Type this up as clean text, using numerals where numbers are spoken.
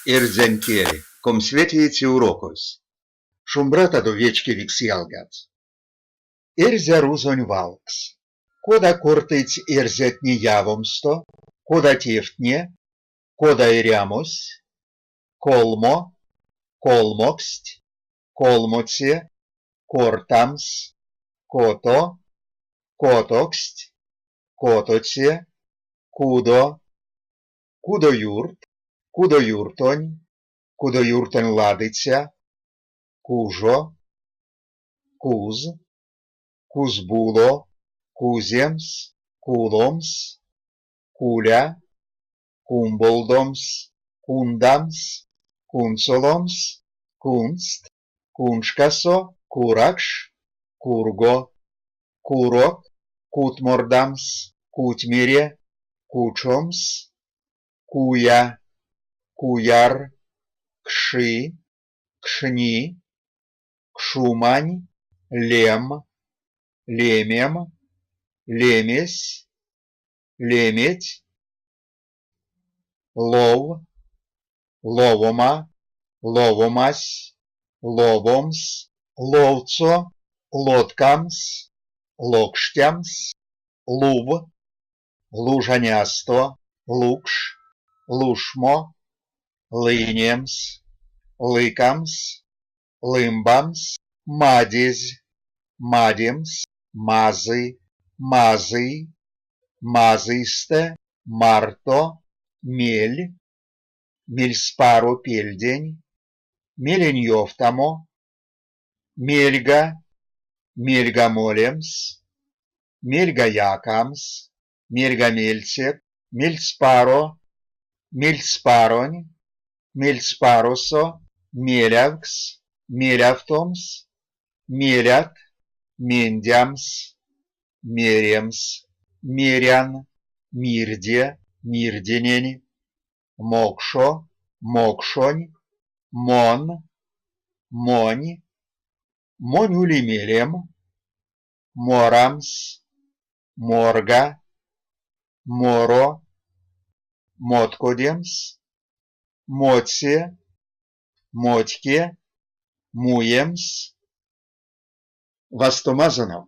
Erdzenteli, cum svētīti urokos. Šumbrata do viečki viks jalgats. Erzja ruzoņu valks. Koda kortīts erzetni javumsto, koda tievtnie, koda irjamus, kolmo, kolmokst, kolmocie, kortams, koto, kotokst, kotocie, kudo, kudojurt, kudojurtoņ, kudojurtoņ ladicia, kužo, kuz, kuzbulo, kūziems, kūloms, kūļa, kumboldoms, kundams, kunsoloms, kunst, kunškaso, kurakš, kurgo, kurok, kūtmordams, kūtmirie, kūčoms, kūja, kūjar, kši, kšņi, kšumaņ, lem, лемем, лемесь, леметь, лов, ловома, ловомась, ловомс, ловцо, лоткамс, локштямс, лув, лужанясто, лукш, лушмо, линемс, ликамс, лимбамс, мадизь, мадимс, мазы, мазы, мазысте, марто, мель, мельспаро пельдень, меленьёвтамо, мельга, мельгамолемс, мельгаякамс, мельгамельцек, мельспаро, мельспаронь, мельспаросо, мелявкс, мелявтомс, мерят, мендямс, меремс, мерян, мирде, мирденень, мокшо, мокшонь, мон, монь, монюлимелем, морамс, морга, моро, моткодемс, моце, мотьке, муемс, Вастомазанов.